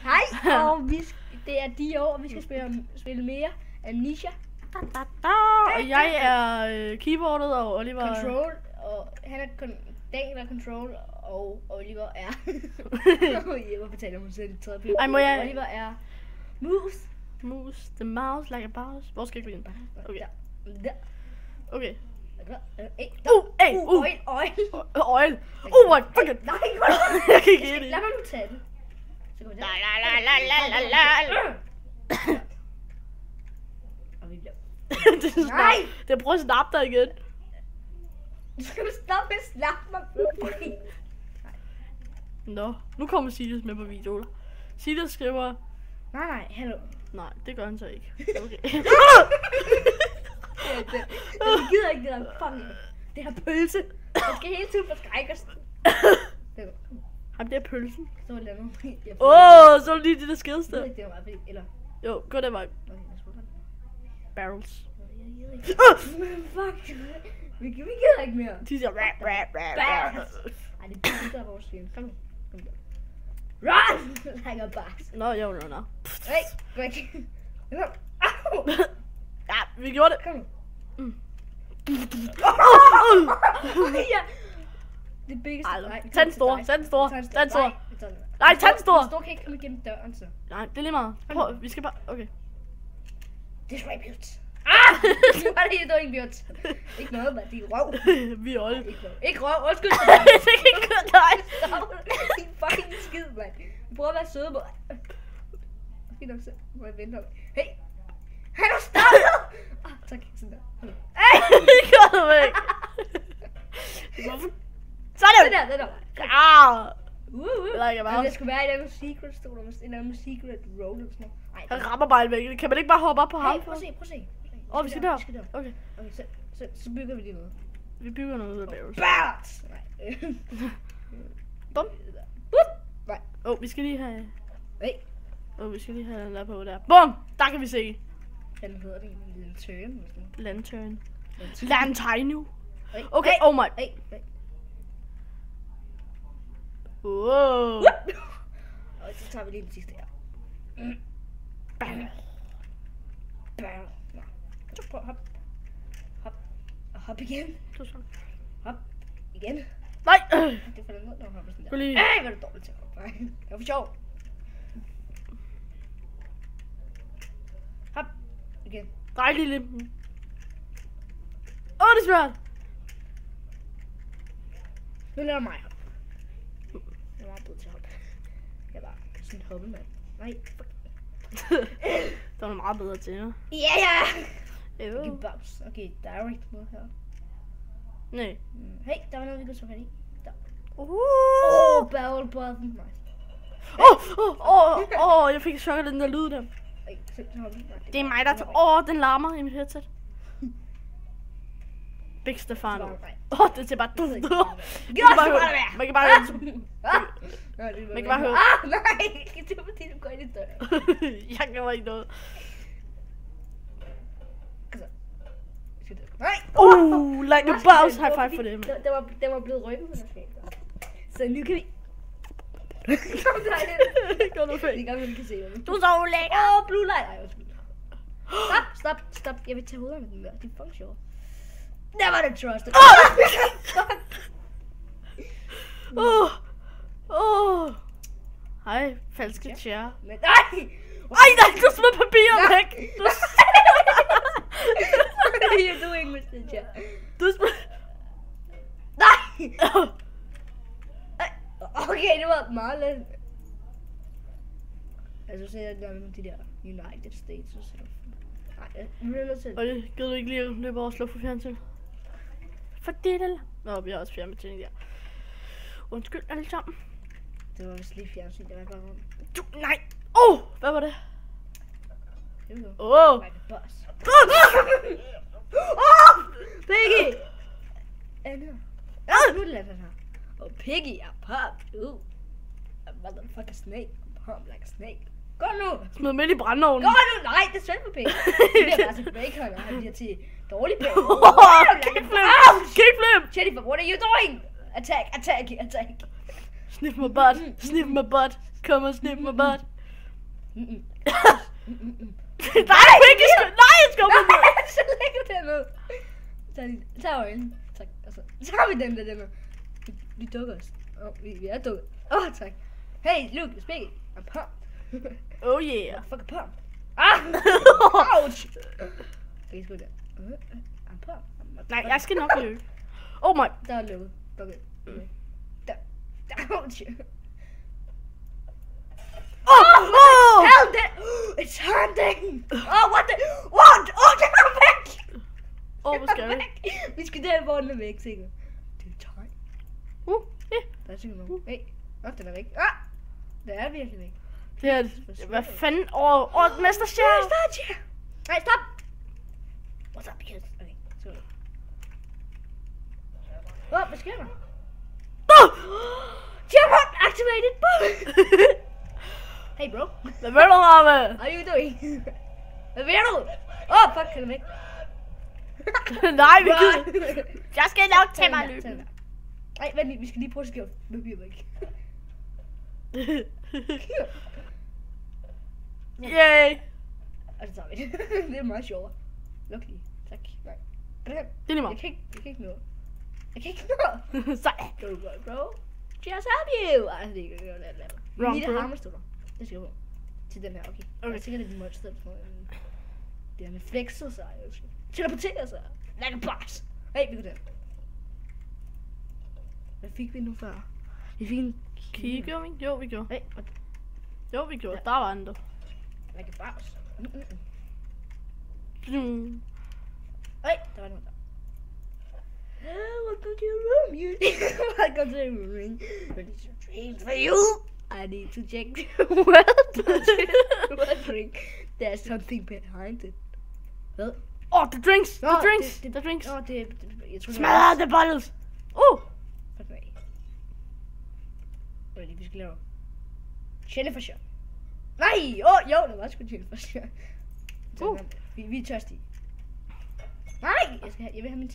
Hej, og det er de år, vi skal spille mere Amnesia. Og jeg er keyboardet, og Oliver Control, og han er Daniel er Control, og Oliver er... jeg betaler mig selv i 3. Ej, må jeg... Oliver er Moose. Moose, the mouse like a mouse. Hvor skal jeg gå ind? Okay. Der. Okay. Oil. Oh my fucking... Nej, jeg kan ikke det. lad mig nu tage den. Så går vi der. Og vi bliver... Nej! Det prøver at snappe dig igen. Du skal stoppe med at snappe mig. Nå, nu kommer Silas med på videoen. Silas skriver... Nej, hallo. Nej, det gør han så ikke. Okay. Jeg gider ikke det der fucking... Det her pølse. Jeg skal hele tiden forskrække os. Ham der pølsen. Så var det andet. Så lige det der Jeg skidested. ved ikke, det var mig, eller... Jo, gå den vej. Okay, lad os prøve den. Barrels. Fuck. Vi gider ikke mere. De siger rap. Ej, det er der vores film. Kom nu. Run! Like a box. Nå. Hey, væk. Ja, vi gjorde det. Kom nu. Ja. Det biggeste. Tag den store. Nej, tag den store. Den store kan ikke komme igennem døren, så. Nej, det er lige meget. Prøv, vi skal bare... Okay. This way, Bjørn. What are you doing, Bjørn? Ikke noget, men det er røv. Vi er Olle. Ikke røv, undskyld. Det kan ikke gøre dig. Din fucking skid, mand. Vi prøver at være søde, mand. Fint nok, så må jeg vente om. Hey! Han er startet! Tak, sådan der. Hey! Vi gør det væk. Sådan! Det der. Like a mouse. Det skulle være en eller secret stol, en eller anden secret road eller sådan noget. Han rammer bare væk. Kan man ikke bare hoppe op på ham? Prøv at se. Vi skal der. Okay. Okay, så bygger vi lige noget. Vi bygger noget ud af barrels. Barrels! Bum. Nej. Vi skal lige have... Hey. Vi skal lige have den der på der. Bum! Der kan vi se. Hvad hedder det? En lantern? Lantern. Okay, oh my. Hey. Wow. Og så tager vi lige den sidste her. Bang. Så prøv hop. Og hop igen. Hop igen. Nej. Det falder ned, når du hopper sådan der. Gå lige. Ej, hvor er du dårligt til at hoppe. Det var for sjov. Hop. Igen. Drej lige lidt. Det er svært. Nu lader mig hoppe. Jeg var blevet til at hoppe. Jeg var sådan en hoppe, mand. Nej, fuck. Det var meget bedre til, ja. Ja! Okay, bounce. Okay, direct mod her. Nej. Hey, der var noget, vi kunne tage fat i. Der. Barrel button. Nej. Jeg fik chok af den der lyd der. Det er mig, der tager... den larmer i mit headset. Big Stefano. Det er bare... Man kan bare høre... Man kan bare høre... Nej, det var fordi, du går ind i døren. Jeg kan ikke noget. Nej! Like a boss. High five for dem. Den var blevet rykket på den skab. Så nu kan vi... Gå nu fæld. Det gør vi, kan se det. Du er så lækker. Blue light. Stop. Jeg vil tage hovedet med den der. Det er fucking sjovt. Never to trust it. Hej, falske chair. Nej! Nej, du smed papiret væk. What are you doing, Mr. Chair? Du smed... Nej! Okay, det var meget let. Altså, så jeg der med de der United States og sådan. Nej, jeg er nødt til. Og det gider du ikke lige at løbe over og slå for fjernsyn? For det der. Nå, vi har også fjernbetjening der. Undskyld alle sammen. Det var vist lige fjernsyn, det var bare rundt. Nej! Hvad var det? Like a boss. Piggy! Nu er det lavet her. Og Piggy er popped. A motherfucker snake. Pop like a snake. Gå nu! Smid midt i brændeovnen. Gå nu! Nej, det er svært for Piggy. Det bliver bare til bacon, og han bliver til dårlig bacon. Kickflip! Jennifer, what are you doing? Attack! Sniff my butt. Sniff my butt. Kom og sniff my butt. Nej, ikke nej, jeg skal op. Nej, så lægger den ud. Tag øjnene. Tak. Og så tager vi den der. Vi dukker os. Vi er dukket. Tak. Hey, look, speak. I'm pumped. Oh yeah. Fucking pumped. Ouch. Okay, sgu der. I'm pumped. Nej, jeg skal nok løbe. Oh my. Der er lukket. Okay. Der. Ouch. Hell, it's hunting. What the? What? Det er væk. Hvor skal vi? Vi skal der, hvor den er væk, sikkert. Det er tegn. Der er sikkert nogen. Hey, den er væk. Det er virkelig væk. Det er, hvad fanden? Mester Chef. Nej, stop. What's up, kids? Okay, sorry. Hvad sker der? Jackpot activated. Hey, bro. Hvad vil du, Ramme? How you doing? Hvad vil du? Fuck, kan du væk? Nej, vi kan. Jeg skal nok tage mig løbe. Nej, vent lige, vi skal lige prøve at skrive. Nu bliver væk. Yay. Og så tager vi det. Det er meget sjovere. Luk lige. Tak. Nej. Det er lige meget. Jeg kan ikke nå. Sej. Go, bro. Just help you. Ej, det er ikke det. Wrong, Lige bro. der hammerstunder. Det skal jeg på. Til den her, okay. Okay. Jeg tænker, det er de monster, der får det er med flexet sig. Teleporterer sig. Like a boss. Hey, vi går der. Hvad fik vi nu før? Vi fik en Kigger, jo, vi gjorde. Hey, Jo, vi gjorde. Der var andre. like a boss. Plum. Hey, der var nogen der. Welcome to your room, you. Welcome to your room. Ready to dream for you. I need to check what drink. There's something behind it. Hvad? The drinks. The drinks. The drinks. Jeg tror, Smadre the bottles. Okay. Ready, vi skal lave Jennifer shot. Nej! Jo, det var sgu Jennifer shot. Vi er tørstige. Nej! Jeg vil have min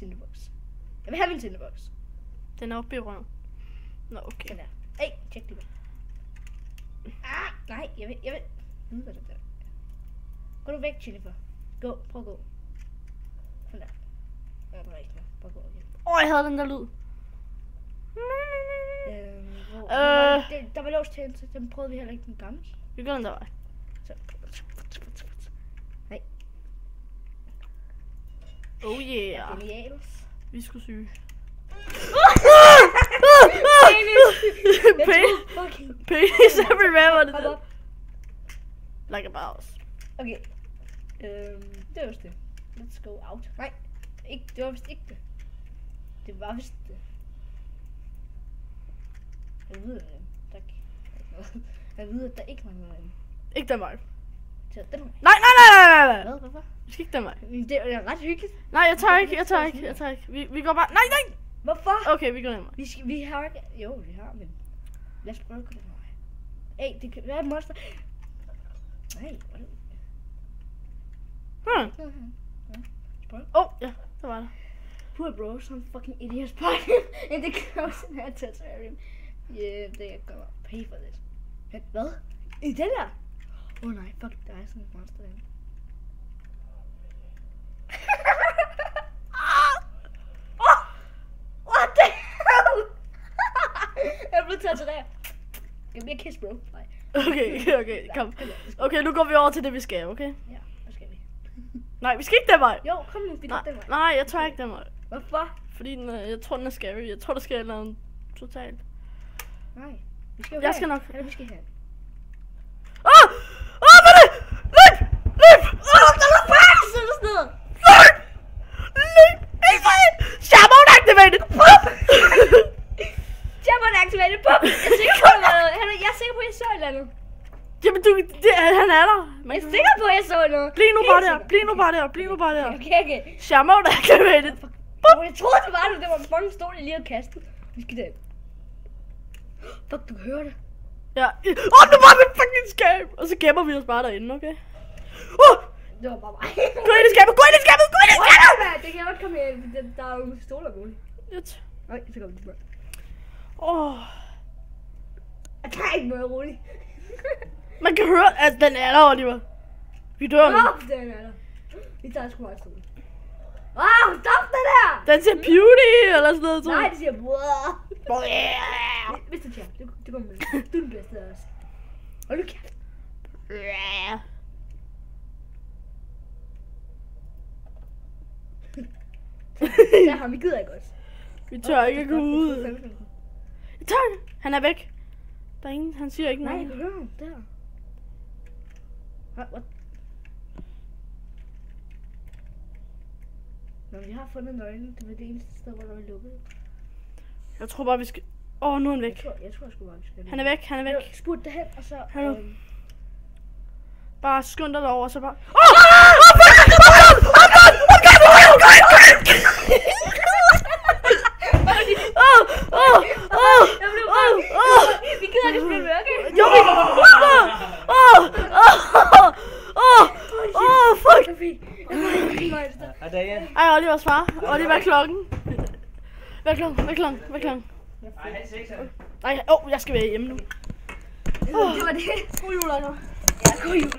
tinderbox. Den er oppe i røven. Nå, okay. Den der. Hey, tjek lige. Nej, jeg vil. Hvad er det der? Gå nu væk, Jennifer. Prøv at gå. Sådan der. Ja, det var ikke noget. Prøv at gå igen. Jeg havde den der lyd. Der var låst til, så den prøvede vi heller ikke den gamle. Vi går den der vej. Så. Nej. Oh yeah. Genialt. Vi skulle syge. Penis everywhere, var det Hop det? op. Like a boss. Okay. Det var vist det. Let's go out. Nej, ikke, det var vist ikke det. Det var vist det. Jeg ved det. Tak. Jeg ved, at der ikke var noget andet. Ikke den vej. Så den var. Nej. Hvad? Hvorfor? Vi skal ikke den vej. Det er ret hyggeligt. Nej, jeg tager ikke. Vi går bare. Nej. Hvorfor? Okay, vi går den vej. Vi har ikke. Jo, vi har, men lad os prøve at gå den vej. Hey, det kan være et monster. Nej, hvor er det? Ja, der var der. Poor bro, some fucking idiots bought him in the Crossing Terrarium. Yeah, they are gonna pay for this. Hvad? I den der? Nej, fuck, der er sådan et monster derinde. What the hell? Jeg blev taget til der. Give me a kiss, bro. Nej. Okay, kom. Okay, nu går vi over til det, vi skal, okay? Ja, hvad skal vi? Nej, vi skal ikke den vej. Jo, kom nu, vi går den vej. Nej, jeg tager ikke den vej. Hvorfor? Fordi jeg tror, den er scary. Jeg tror, der skal noget totalt. Nej, vi skal jo Jeg skal nok. Ja, vi skal have. Hvad er det? Løb! Der var bare sådan noget. Løb! Shaman activated! Shaman activated! Jeg er sikker på, jeg er sikker på, at jeg så et eller andet. Jamen, han er der. Jeg er sikker på, at jeg så noget. Bliv nu bare der. Okay. Shaman activated! Jeg troede, det var det. Det var en fucking stol, jeg lige havde kastet. Vi skal der. Fuck, du kan høre det. Ja. Nu var det fucking skab! Og så gemmer vi os bare derinde, okay? Det var bare mig. Gå ind i skabet! Det kan jeg godt komme ind. Der er jo stoler muligt. Nej, så kommer det bare. Jeg tager ikke noget roligt. Man kan høre, at den er der, Oliver. Vi dør nu. Den er der. Vi tager sgu meget tid. Stop det der! Den siger beauty, eller sådan noget, tror jeg. Nej, det siger Mr. Chan, det går med. Du er den bedste af os. Hold nu kæft. Der ham, vi gider ikke også. Vi tør ikke at gå ud. Jeg tør ikke. Han er væk. Der er ingen, han siger ikke Nej, noget. jeg kan høre ham. Der. What? Nå, vi har fundet nøglen. Det var det eneste sted, hvor der var lukket. Jeg tror bare, vi skal... nu er han væk. Jeg tror sgu bare, vi skal. Han er væk, han er væk. Spurgte derhen, og så... Hallo. Bare skynd dig derover, og så bare... Vi gider ikke spille med, okay? Jo, vi... Fuck! Hej Daniel. Ej, Olivers far. Oliver, hvad er klokken? Hvad er klokken? Ej, halv 6. Nej, jeg skal være hjemme nu. Det var det. God jul, Oliver. Ja, god jul.